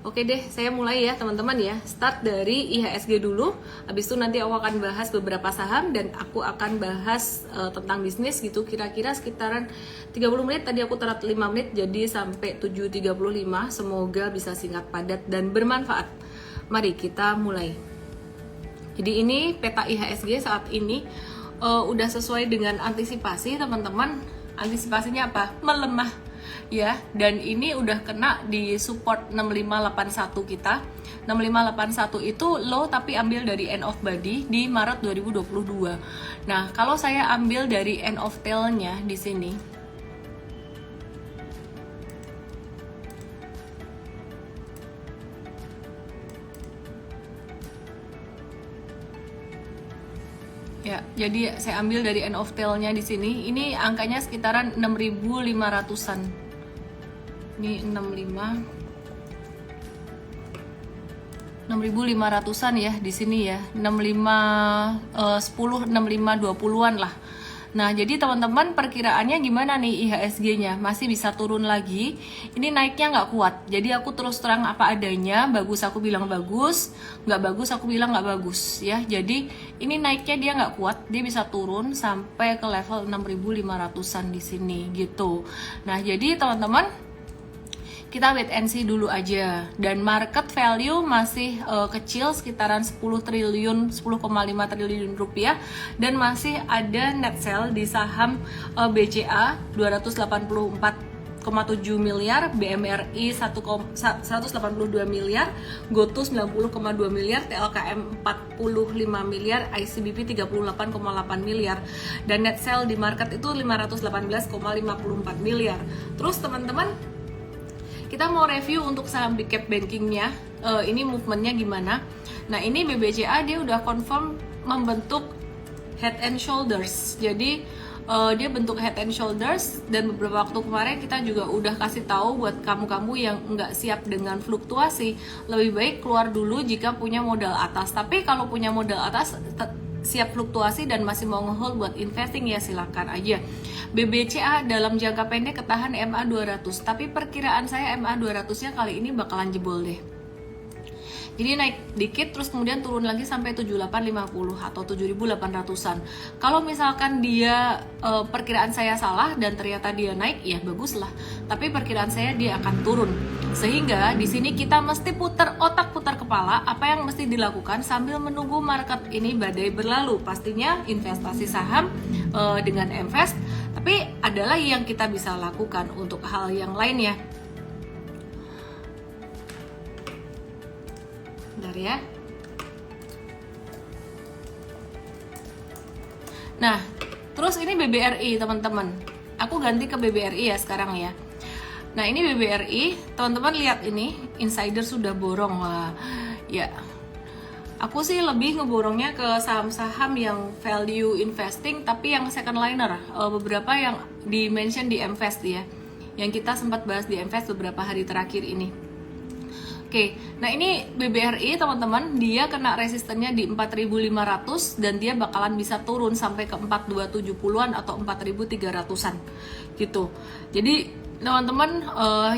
Oke deh, saya mulai ya teman-teman ya. Start dari IHSG dulu. Habis itu nanti aku akan bahas beberapa saham dan aku akan bahas tentang bisnis gitu. Kira-kira sekitaran 30 menit. Tadi aku terat 5 menit jadi sampai 7.35. Semoga bisa singkat, padat dan bermanfaat. Mari kita mulai. Jadi ini peta IHSG saat ini udah sesuai dengan antisipasi teman-teman. Antisipasinya apa? Melemah ya, dan ini udah kena di support 6581 kita. 6581 itu low tapi ambil dari end of body di Maret 2022. Nah, kalau saya ambil dari end of tail-nya di sini, ya, jadi saya ambil dari end of tail-nya di sini. Ini angkanya sekitaran 6.500-an. Ini 6.500-an ya di sini ya. 65 20-an lah. Nah, jadi teman-teman perkiraannya gimana nih IHSG-nya? Masih bisa turun lagi. Ini naiknya nggak kuat. Jadi aku terus terang apa adanya. Bagus aku bilang bagus, nggak bagus aku bilang nggak bagus ya. Jadi ini naiknya dia nggak kuat. Dia bisa turun sampai ke level 6.500-an di sini gitu. Nah, jadi teman-teman kita wait and see dulu aja, dan market value masih kecil sekitaran 10 triliun, 10,5 triliun rupiah, dan masih ada net sell di saham BCA 284,7 miliar, BMRI 182 miliar, GoTo 90,2 miliar, TLKM 45 miliar, ICBP 38,8 miliar, dan net sell di market itu 518,54 miliar. Terus teman-teman, kita mau review untuk saham big cap bankingnya, ini movementnya gimana. Nah, ini BBCA dia udah confirm membentuk head and shoulders. Jadi dia bentuk head and shoulders, dan beberapa waktu kemarin kita juga udah kasih tahu buat kamu-kamu yang nggak siap dengan fluktuasi, lebih baik keluar dulu jika punya modal atas. Tapi kalau punya modal atas siap fluktuasi dan masih mau ngehold buat investing ya silakan aja. BBCA dalam jangka pendek ketahan MA 200, tapi perkiraan saya MA 200-nya kali ini bakalan jebol deh. Jadi naik dikit terus kemudian turun lagi sampai 7850 atau 7800-an. Kalau misalkan dia perkiraan saya salah dan ternyata dia naik, ya bagus lah. Tapi perkiraan saya dia akan turun. Sehingga di sini kita mesti putar otak, putar kepala apa yang mesti dilakukan sambil menunggu market ini badai berlalu. Pastinya investasi saham dengan invest, tapi adalah yang kita bisa lakukan untuk hal yang lainnya. Bentar ya. Nah, terus ini BBRI teman-teman. Aku ganti ke BBRI ya sekarang ya. Nah, ini BBRI, teman-teman lihat ini, insider sudah borong lah. Ya, aku sih lebih ngeborongnya ke saham-saham yang value investing, tapi yang second liner. Beberapa yang di-mention di Mvest ya, yang kita sempat bahas di Mvest beberapa hari terakhir ini. Oke, nah ini BBRI teman-teman, dia kena resistennya di 4.500 dan dia bakalan bisa turun sampai ke 4270-an atau 4.300-an gitu. Jadi teman-teman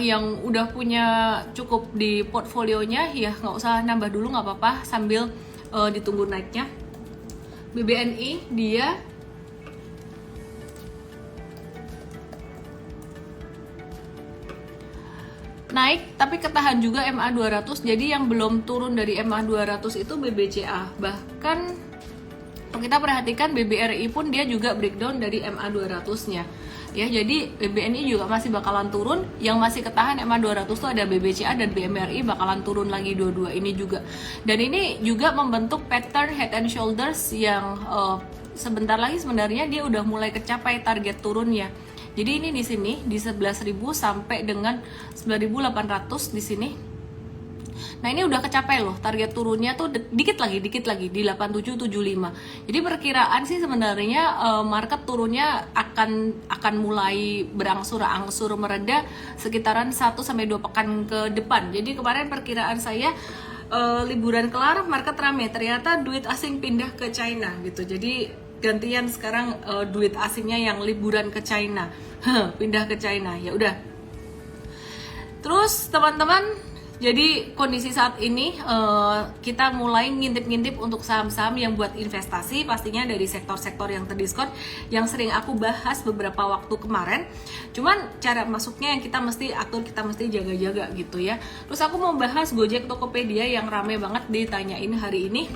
yang udah punya cukup di portfolionya ya nggak usah nambah dulu, nggak apa-apa sambil ditunggu naiknya. BBNI dia naik tapi ketahan juga MA 200. Jadi yang belum turun dari MA 200 itu BBCA. Bahkan kalau kita perhatikan BBRI pun dia juga breakdown dari MA 200-nya. Ya, jadi BBNI juga masih bakalan turun. Yang masih ketahan MA 200 itu ada BBCA dan BMRI bakalan turun lagi dua-dua ini juga. Dan ini juga membentuk pattern head and shoulders yang sebentar lagi sebenarnya dia udah mulai kecapai target turunnya. Jadi ini di sini di 11.000 sampai dengan 9.800 di sini. Nah, ini udah kecapai loh, target turunnya tuh dikit lagi di 8775. Jadi perkiraan sih sebenarnya market turunnya akan mulai berangsur-angsur mereda sekitaran 1 sampai 2 pekan ke depan. Jadi kemarin perkiraan saya liburan kelar market rame, ternyata duit asing pindah ke China gitu. Jadi gantian sekarang duit asingnya yang liburan ke China, pindah ke China. Ya udah. Terus teman-teman, Jadi kondisi saat ini kita mulai ngintip-ngintip untuk saham-saham yang buat investasi, pastinya dari sektor-sektor yang terdiskon yang sering aku bahas beberapa waktu kemarin. Cuman cara masuknya yang kita mesti atur, kita mesti jaga-jaga gitu ya. Terus aku mau bahas Gojek, Tokopedia yang rame banget ditanyain hari ini.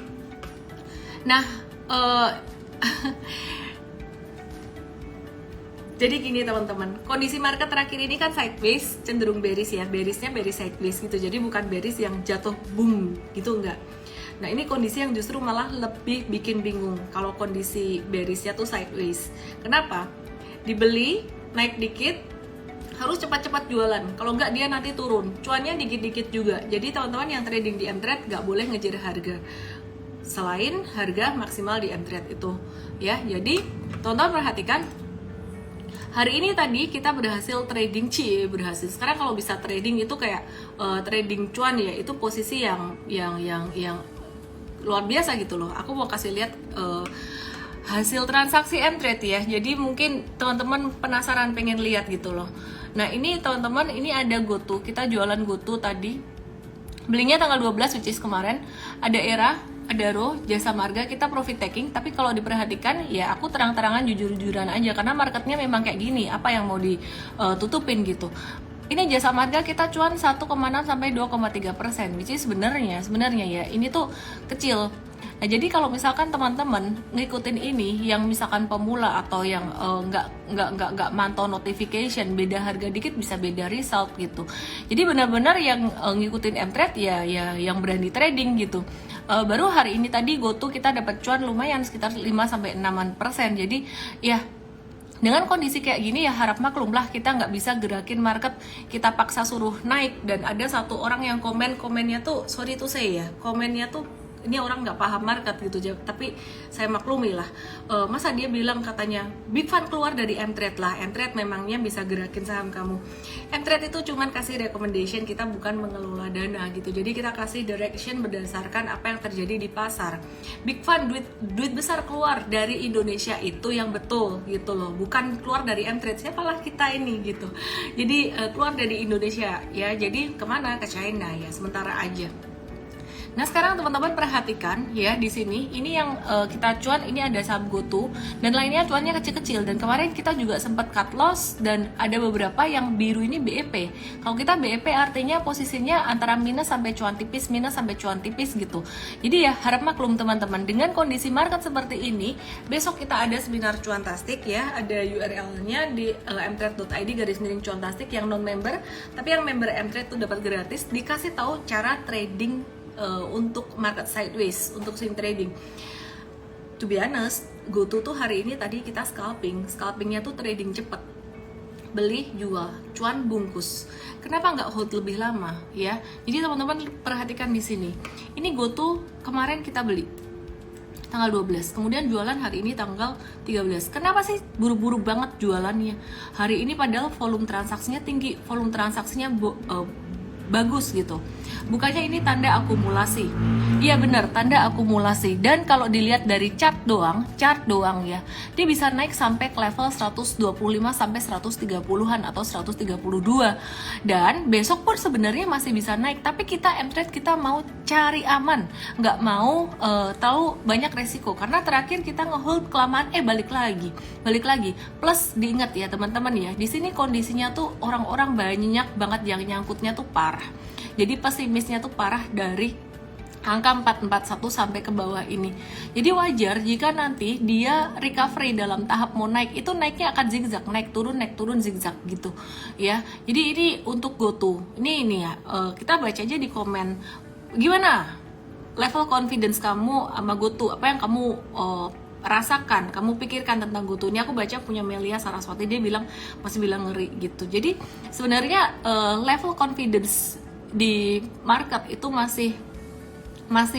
Nah, jadi gini teman-teman, kondisi market terakhir ini kan sideways, cenderung bearish ya, bearishnya bearish sideways gitu, jadi bukan bearish yang jatuh boom gitu, enggak. Nah ini kondisi yang justru malah lebih bikin bingung kalau kondisi bearishnya tuh sideways. Kenapa? Dibeli, naik dikit, harus cepat-cepat jualan, kalau enggak dia nanti turun, cuannya dikit-dikit juga. Jadi teman-teman yang trading di mTrade nggak boleh ngejar harga selain harga maksimal di mTrade itu ya. Jadi teman-teman perhatikan, hari ini tadi kita berhasil trading berhasil. Sekarang kalau bisa trading itu kayak trading cuan ya, itu posisi yang luar biasa gitu loh. Aku mau kasih lihat hasil transaksi mTrade ya. Jadi mungkin teman-teman penasaran pengen lihat gitu loh. Nah, ini teman-teman, ini ada GoTo. Kita jualan GoTo tadi. Belinya tanggal 12 which is kemarin. Ada Era, Adaro, Jasa Marga, kita profit taking. Tapi kalau diperhatikan ya aku terang-terangan jujur-jujuran aja, karena marketnya memang kayak gini, apa yang mau ditutupin gitu. Ini Jasa Marga kita cuan 1,6 sampai 2,3%, which is sebenarnya ya ini tuh kecil. Nah jadi kalau misalkan teman-teman ngikutin ini, yang misalkan pemula atau yang nggak mantau notification, beda harga dikit bisa beda result gitu. Jadi benar-benar yang ngikutin mTrade ya yang berani trading gitu. Baru hari ini tadi GoTo kita dapat cuan lumayan sekitar 5-6%. Jadi ya dengan kondisi kayak gini ya harap maklum lah, kita nggak bisa gerakin market, kita paksa suruh naik. Dan ada satu orang yang komennya tuh, sorry tuh saya ya, komennya tuh ini orang nggak paham market gitu, tapi saya maklumi lah. Masa dia bilang katanya Big Fund keluar dari mTrade lah, mTrade memangnya bisa gerakin saham kamu. mTrade itu cuman kasih recommendation, kita bukan mengelola dana gitu. Jadi kita kasih direction berdasarkan apa yang terjadi di pasar. Big Fund duit besar keluar dari Indonesia itu yang betul gitu loh, bukan keluar dari mTrade. Siapalah kita ini gitu. Jadi keluar dari Indonesia ya, jadi kemana? Ke China ya, sementara aja. Nah sekarang teman-teman perhatikan ya, di sini ini yang kita cuan, ini ada saham GoTo dan lainnya cuannya kecil-kecil. Dan kemarin kita juga sempat cut loss dan ada beberapa yang biru ini BEP. Kalau kita BEP artinya posisinya antara minus sampai cuan tipis, minus sampai cuan tipis gitu. Jadi ya harap maklum teman-teman, dengan kondisi market seperti ini, besok kita ada seminar cuantastik ya, ada URL-nya di mtrade.id/cuantastik yang non-member. Tapi yang member mTrade tuh dapat gratis, dikasih tahu cara trading untuk market sideways, untuk swing trading. To be honest, GoTo tuh hari ini tadi kita scalpingnya tuh trading cepet, beli jual, cuan bungkus. Kenapa nggak hold lebih lama ya? Jadi teman-teman perhatikan di sini. Ini GoTo kemarin kita beli tanggal 12, kemudian jualan hari ini tanggal 13. Kenapa sih buru-buru banget jualannya hari ini, padahal volume transaksinya tinggi, volume transaksinya bagus gitu. Bukannya ini tanda akumulasi. Iya benar, tanda akumulasi. Dan kalau dilihat dari chart doang ya, dia bisa naik sampai ke level 125 sampai 130-an atau 132. Dan besok pun sebenarnya masih bisa naik, tapi kita mTrade kita mau cari aman, nggak mau tahu banyak resiko, karena terakhir kita ngehold kelamaan balik lagi. Plus diingat ya teman-teman ya, di sini kondisinya tuh orang-orang banyak banget yang nyangkutnya tuh parah. Jadi pesimisnya tuh parah dari angka 441 sampai ke bawah ini. Jadi wajar jika nanti dia recovery dalam tahap mau naik, itu naiknya akan zigzag, naik turun zigzag gitu ya. Jadi ini untuk GoTo. Ini ya, kita baca aja di komen. Gimana level confidence kamu sama GoTo? Apa yang kamu rasakan, kamu pikirkan tentang GoTo? Ini aku baca punya Melia Saraswati, dia masih bilang ngeri gitu. Jadi sebenarnya level confidence di market itu masih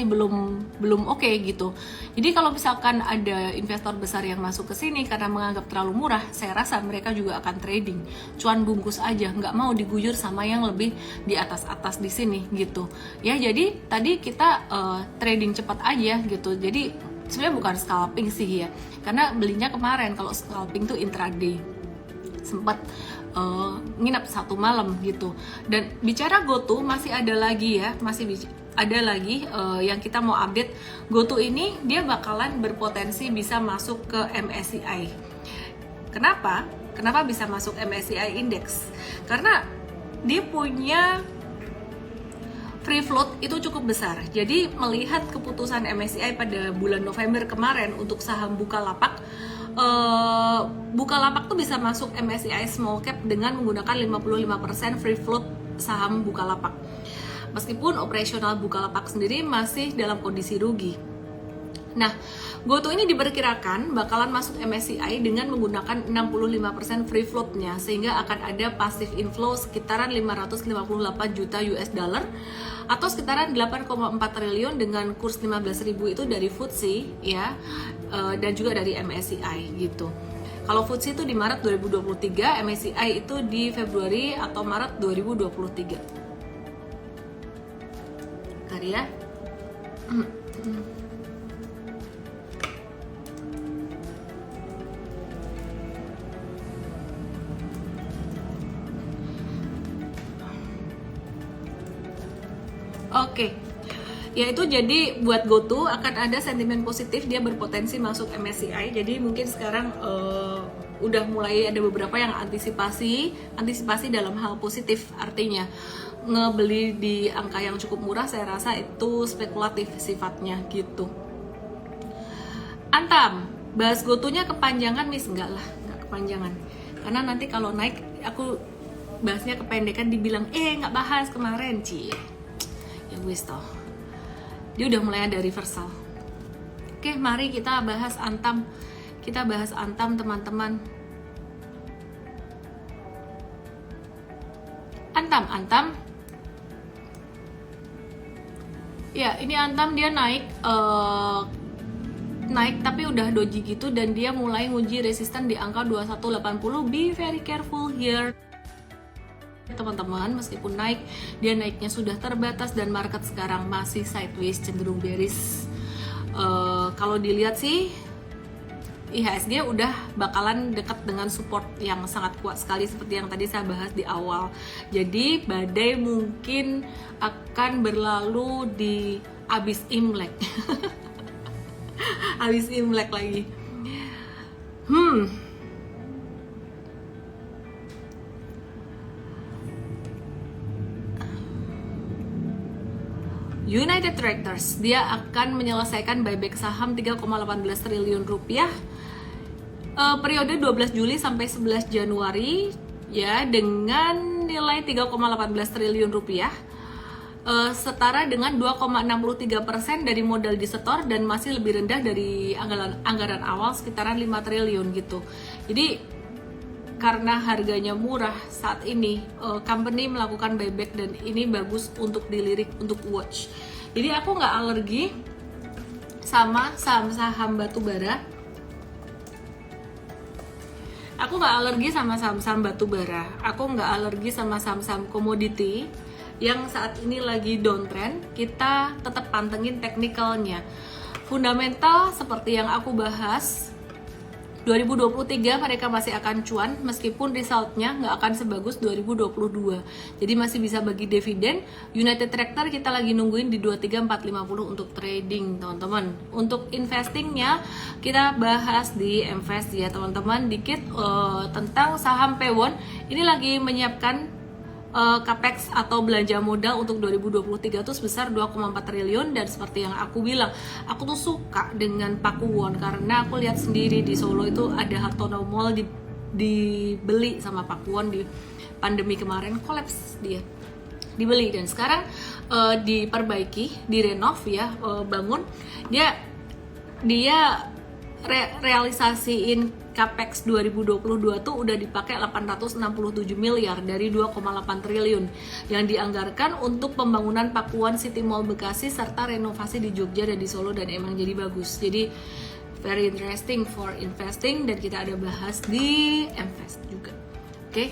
belum oke gitu. Jadi kalau misalkan ada investor besar yang masuk ke sini karena menganggap terlalu murah, saya rasa mereka juga akan trading cuan bungkus aja, nggak mau diguyur sama yang lebih di atas di sini gitu ya. Jadi tadi kita trading cepat aja gitu. Jadi sebenarnya bukan scalping sih ya, karena belinya kemarin. Kalau scalping tuh intraday, sempat nginap 1 malam gitu. Dan bicara GoTo masih ada lagi ya, ada lagi yang kita mau update. GoTo ini dia bakalan berpotensi bisa masuk ke MSCI. Kenapa? Kenapa bisa masuk MSCI Index? Karena dia punya free float itu cukup besar. Jadi melihat keputusan MSCI pada bulan November kemarin untuk saham Bukalapak, Bukalapak tuh bisa masuk MSCI Small Cap dengan menggunakan 55% free float saham Bukalapak. Meskipun operasional Bukalapak sendiri masih dalam kondisi rugi. Nah, GoTo ini diperkirakan bakalan masuk MSCI dengan menggunakan 65% free float-nya, sehingga akan ada passive inflow sekitaran 558 juta US dollar atau sekitaran 8,4 triliun dengan kurs 15.000 itu dari FTSE ya, dan juga dari MSCI gitu. Kalau FTSE itu di Maret 2023, MSCI itu di Februari atau Maret 2023. Bentar ya. Oke, yaitu jadi buat GoTo akan ada sentimen positif, dia berpotensi masuk MSCI. Jadi mungkin sekarang udah mulai ada beberapa yang antisipasi dalam hal positif, artinya ngebeli di angka yang cukup murah. Saya rasa itu spekulatif sifatnya gitu. Antam, bahas GoTo-nya kepanjangan Miss? Enggak lah, enggak kepanjangan. Karena nanti kalau naik aku bahasnya kependekan, dibilang nggak bahas kemarin cie. Ya wis toh, dia udah mulai ada reversal. Oke, mari kita bahas Antam. Kita bahas Antam teman-teman. Antam. Ya, ini Antam dia naik tapi udah doji gitu, dan dia mulai nguji resisten di angka 2180. Be very careful here teman-teman. Meskipun naik, dia naiknya sudah terbatas dan market sekarang masih sideways, cenderung bearish. Kalau dilihat sih IHSG udah bakalan dekat dengan support yang sangat kuat sekali seperti yang tadi saya bahas di awal. Jadi badai mungkin akan berlalu di abis Imlek. Abis Imlek lagi. United Tractors, dia akan menyelesaikan buyback saham 3,18 triliun rupiah periode 12 Juli sampai 11 Januari ya, dengan nilai 3,18 triliun rupiah, setara dengan 2,63% dari modal disetor dan masih lebih rendah dari anggaran awal sekitaran 5 triliun gitu. Jadi karena harganya murah saat ini, company melakukan buyback dan ini bagus untuk dilirik, untuk watch. Jadi aku nggak alergi sama saham-saham batubara. Aku nggak alergi sama saham-saham batubara. Aku nggak alergi sama saham-saham komoditi yang saat ini lagi downtrend. Kita tetap pantengin teknikalnya. Fundamental seperti yang aku bahas, 2023 mereka masih akan cuan meskipun resultnya nggak akan sebagus 2022. Jadi masih bisa bagi dividen. United Tractor kita lagi nungguin di 23450 untuk trading teman-teman. Untuk investingnya kita bahas di Invest ya teman-teman. Dikit tentang saham Pewon. Ini lagi menyiapkan capex atau belanja modal untuk 2023 itu sebesar 2,4 triliun. Dan seperti yang aku bilang, aku tuh suka dengan Pakuwon karena aku lihat sendiri di Solo itu ada Hartono Mall dibeli sama Pakuwon di pandemi kemarin, kolaps dia dibeli dan sekarang diperbaiki, direnov ya, bangun. Dia realisasiin capex 2022 tuh udah dipakai 867 miliar dari 2,8 triliun yang dianggarkan untuk pembangunan Pakuwon City Mall Bekasi serta renovasi di Jogja dan di Solo, dan emang jadi bagus. Jadi very interesting for investing dan kita ada bahas di Invest juga. Oke.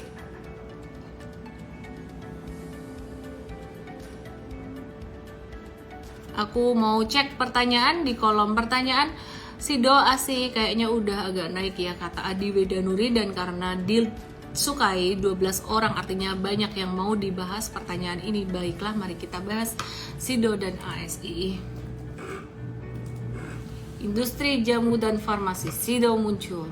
Aku mau cek pertanyaan di kolom pertanyaan. Sido ASI kayaknya udah agak naik ya, kata Adi Wedanuri, dan karena deal sukai 12 orang, artinya banyak yang mau dibahas pertanyaan ini. Baiklah, mari kita bahas SIDO dan ASII. Industri jamu dan farmasi, SIDO muncul.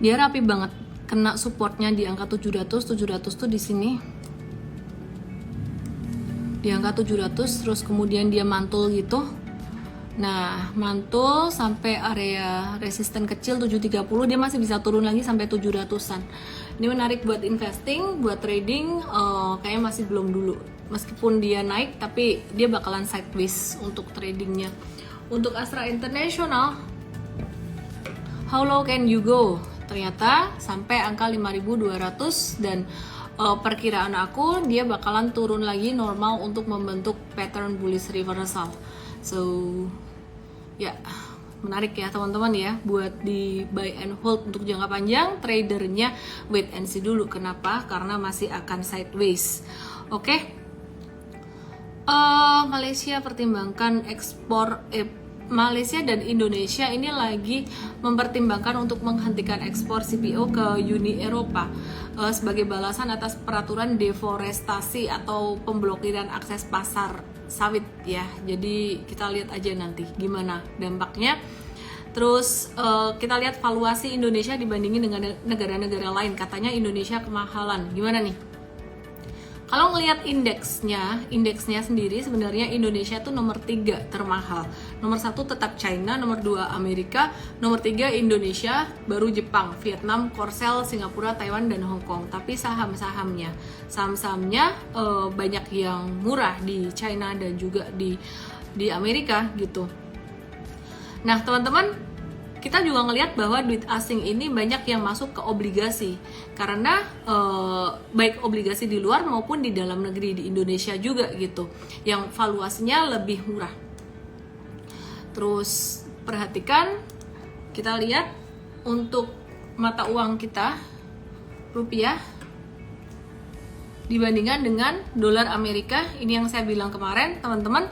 Dia rapi banget, kena supportnya di angka 700 tuh di sini. Di angka 700, terus kemudian dia mantul gitu. Nah, mantul sampai area resisten kecil 730, dia masih bisa turun lagi sampai 700-an. Ini menarik buat investing, buat trading, kayaknya masih belum dulu. Meskipun dia naik, tapi dia bakalan sideways untuk tradingnya. Untuk Astra International, how low can you go? Ternyata sampai angka 5.200, dan perkiraan aku dia bakalan turun lagi normal untuk membentuk pattern bullish reversal. So ya, menarik ya teman-teman ya, buat di buy and hold untuk jangka panjang. Tradernya wait and see dulu. Kenapa? Karena masih akan sideways. Oke. Malaysia pertimbangkan ekspor Malaysia dan Indonesia ini lagi mempertimbangkan untuk menghentikan ekspor CPO ke Uni Eropa sebagai balasan atas peraturan deforestasi atau pemblokiran akses pasar sawit ya. Jadi kita lihat aja nanti gimana dampaknya. Terus kita lihat valuasi Indonesia dibandingin dengan negara-negara lain. Katanya Indonesia kemahalan. Gimana nih? Kalau ngelihat indeksnya sendiri sebenarnya Indonesia tuh nomor 3 termahal. Nomor 1 tetap China, nomor 2 Amerika, nomor 3 Indonesia, baru Jepang, Vietnam, Korsel, Singapura, Taiwan, dan Hong Kong. Tapi saham-sahamnya banyak yang murah di China dan juga di Amerika gitu. Nah teman-teman, kita juga ngelihat bahwa duit asing ini banyak yang masuk ke obligasi, karena baik obligasi di luar maupun di dalam negeri di Indonesia juga gitu, yang valuasinya lebih murah. Terus perhatikan, kita lihat untuk mata uang kita rupiah dibandingkan dengan dolar Amerika. Ini yang saya bilang kemarin teman-teman.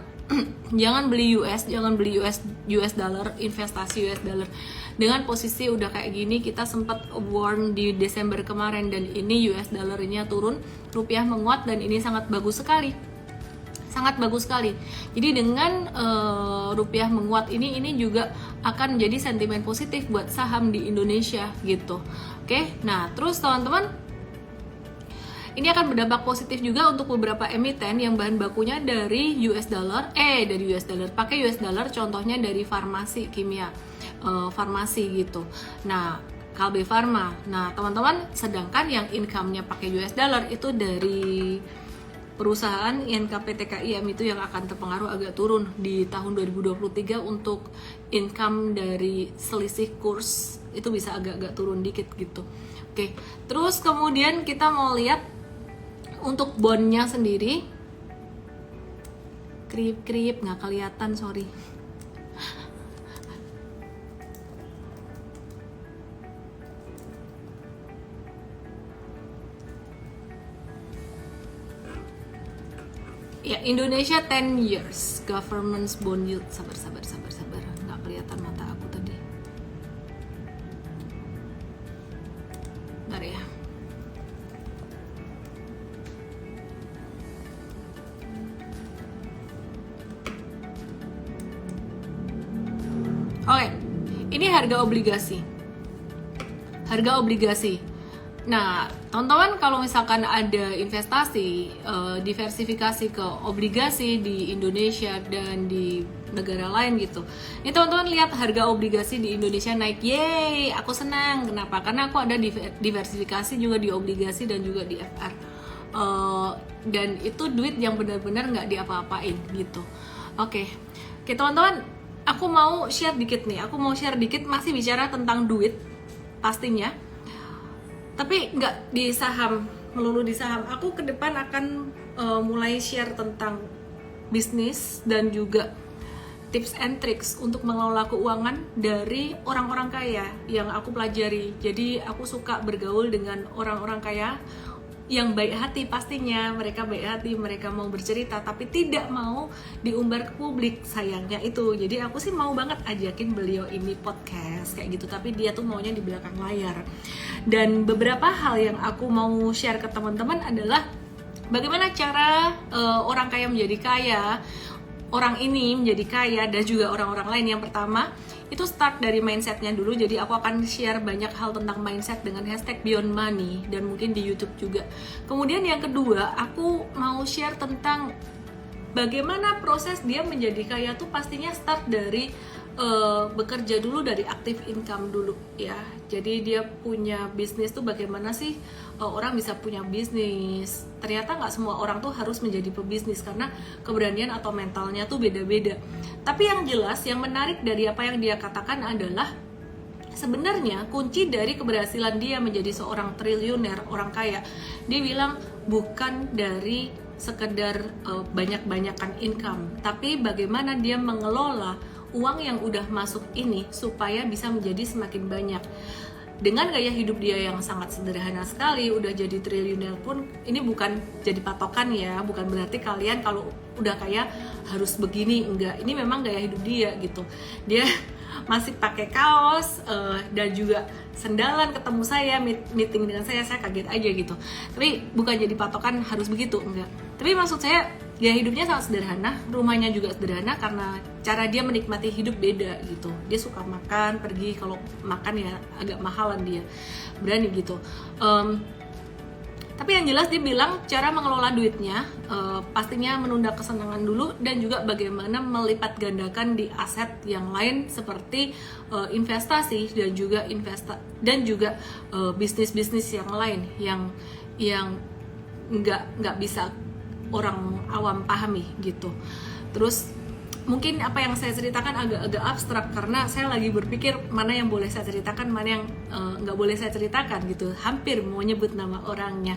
Jangan beli US dollar, investasi US dollar dengan posisi udah kayak gini. Kita sempat warn di Desember kemarin, dan ini US dollarnya turun, rupiah menguat, dan ini sangat bagus sekali. Jadi dengan rupiah menguat ini juga akan menjadi sentimen positif buat saham di Indonesia gitu. Oke, nah terus teman-teman, ini akan berdampak positif juga untuk beberapa emiten yang bahan bakunya dari US dollar, pakai US dollar, contohnya dari farmasi kimia, farmasi gitu. Nah, Kalbe Pharma. Nah, teman-teman, sedangkan yang income-nya pakai US dollar itu dari perusahaan INKPTKIM itu yang akan terpengaruh agak turun di tahun 2023 untuk income dari selisih kurs itu bisa agak-agak turun dikit gitu. Oke, terus kemudian kita mau lihat untuk bondnya sendiri, krip nggak kelihatan, sorry. Ya, Indonesia 10 years government bond yield. Sabar, nggak kelihatan mata aku tadi. Bentar ya. Oke, ini harga obligasi. Nah, teman-teman kalau misalkan ada investasi, diversifikasi ke obligasi di Indonesia dan di negara lain gitu. Ini teman-teman lihat harga obligasi di Indonesia naik, yeay, aku senang. Kenapa? Karena aku ada diversifikasi juga di obligasi dan juga di FR. Dan itu duit yang benar-benar nggak diapa-apain gitu. Oke, teman-teman. Aku mau share dikit, masih bicara tentang duit pastinya, tapi nggak di saham, melulu di saham. Aku ke depan akan mulai share tentang bisnis dan juga tips and tricks untuk mengelola keuangan dari orang-orang kaya yang aku pelajari. Jadi aku suka bergaul dengan orang-orang kaya yang baik hati, pastinya mereka baik hati, mereka mau bercerita tapi tidak mau diumbar ke publik, sayangnya itu. Jadi aku sih mau banget ajakin beliau ini podcast kayak gitu, tapi dia tuh maunya di belakang layar. Dan beberapa hal yang aku mau share ke teman-teman adalah bagaimana cara orang kaya menjadi kaya, orang ini menjadi kaya, dan juga orang-orang lain. Yang pertama itu start dari mindsetnya dulu. Jadi aku akan share banyak hal tentang mindset dengan hashtag Beyond Money dan mungkin di YouTube juga. Kemudian yang kedua, aku mau share tentang bagaimana proses dia menjadi kaya tuh pastinya start dari bekerja dulu, dari active income dulu ya. Jadi dia punya bisnis tuh bagaimana sih orang bisa punya bisnis. Ternyata nggak semua orang tuh harus menjadi pebisnis karena keberanian atau mentalnya tuh beda-beda. Tapi yang jelas, yang menarik dari apa yang dia katakan adalah sebenarnya kunci dari keberhasilan dia menjadi seorang triliuner, orang kaya, dia bilang bukan dari sekedar banyak-banyakan income, tapi bagaimana dia mengelola uang yang udah masuk ini supaya bisa menjadi semakin banyak. Dengan gaya hidup dia yang sangat sederhana sekali, udah jadi triliuner pun ini bukan jadi patokan ya, bukan berarti kalian kalau udah kaya harus begini, enggak. Ini memang gaya hidup dia gitu. Dia masih pakai kaos dan juga sendalan ketemu saya, meeting dengan saya kaget aja gitu. Tapi bukan jadi patokan harus begitu, enggak. Tapi maksud saya gaya hidupnya sangat sederhana, rumahnya juga sederhana karena cara dia menikmati hidup beda gitu. Dia suka makan, pergi, kalau makan ya agak mahalan dia, berani gitu. Tapi yang jelas dia bilang cara mengelola duitnya pastinya menunda kesenangan dulu dan juga bagaimana melipat gandakan di aset yang lain seperti investasi dan juga bisnis-bisnis yang lain yang nggak bisa orang awam pahami gitu. Terus mungkin apa yang saya ceritakan agak-agak abstrak karena saya lagi berpikir mana yang boleh saya ceritakan, mana yang nggak boleh saya ceritakan gitu. Hampir mau nyebut nama orangnya.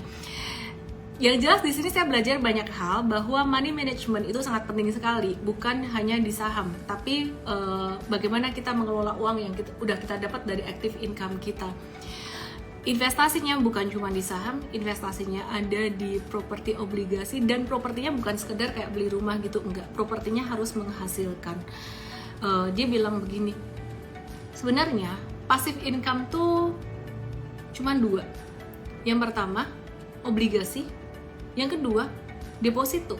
Yang jelas di sini saya belajar banyak hal bahwa money management itu sangat penting sekali, bukan hanya di saham, tapi bagaimana kita mengelola uang yang udah kita dapat dari active income kita. Investasinya bukan cuma di saham, investasinya ada di properti obligasi, dan propertinya bukan sekedar kayak beli rumah gitu, enggak. Propertinya harus menghasilkan. Dia bilang begini, sebenarnya passive income tuh cuma dua. Yang pertama, obligasi. Yang kedua, deposito.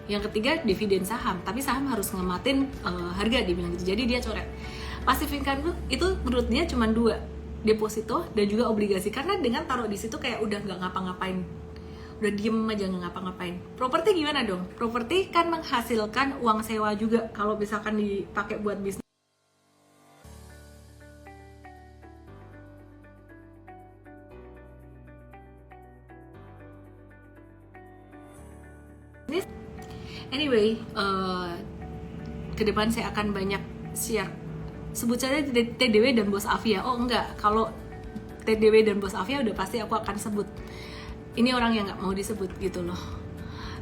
Yang ketiga, dividen saham. Tapi saham harus ngematin harga, dia bilang gitu. Jadi dia coret. Passive income itu menurut dia cuma dua, deposito dan juga obligasi, karena dengan taruh di situ kayak udah nggak ngapa-ngapain, udah diem aja nggak ngapa-ngapain. Properti gimana dong? Properti kan menghasilkan uang sewa juga kalau misalkan dipakai buat bisnis. Anyway, ke depan saya akan banyak share. Sebut saja TDW dan Bos Afia. Oh enggak, kalau TDW dan Bos Afia udah pasti aku akan sebut. Ini orang yang nggak mau disebut gitu loh,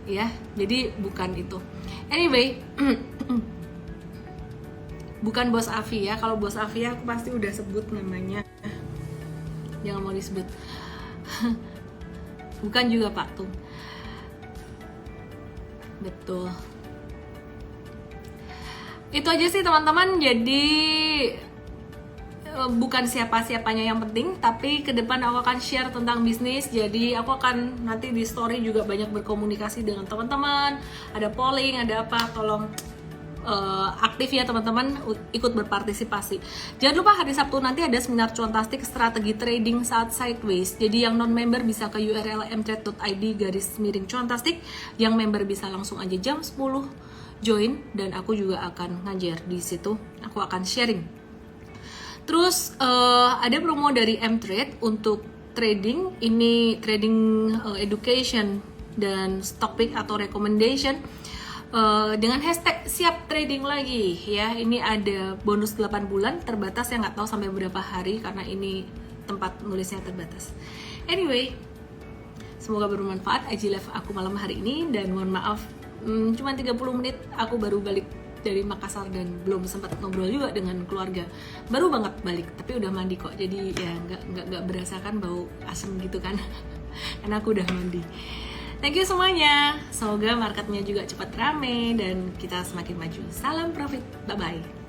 ya. Jadi bukan itu. Anyway, bukan Bos Afia. Kalau Bos Afia aku pasti udah sebut namanya. Jangan mau disebut. Bukan juga Pak Tung. Betul. Itu aja sih teman-teman. Jadi bukan siapa-siapanya yang penting, tapi ke depan aku akan share tentang bisnis. Jadi aku akan nanti di story juga banyak berkomunikasi dengan teman-teman. Ada polling, ada apa, tolong aktif ya teman-teman, ikut berpartisipasi. Jangan lupa hari Sabtu nanti ada seminar cuantastik strategi trading saat sideways. Jadi yang non-member bisa ke URL mtrade.id/cuantastik. Yang member bisa langsung aja jam 10 join, dan aku juga akan ngajar di situ. Aku akan sharing. Terus ada promo dari Mtrade untuk trading. Ini trading education dan stock pick atau recommendation dengan hashtag siap trading lagi ya. Ini ada bonus 8 bulan terbatas, yang nggak tahu sampai berapa hari karena ini tempat nulisnya terbatas. Anyway, semoga bermanfaat IG live aku malam hari ini, dan mohon maaf cuma 30 menit aku baru balik dari Makassar dan belum sempat ngobrol juga dengan keluarga. Baru banget balik, tapi udah mandi kok. Jadi ya nggak berasakan bau asem gitu kan. Karena aku udah mandi. Thank you semuanya. Semoga marketnya juga cepat rame dan kita semakin maju. Salam profit. Bye bye.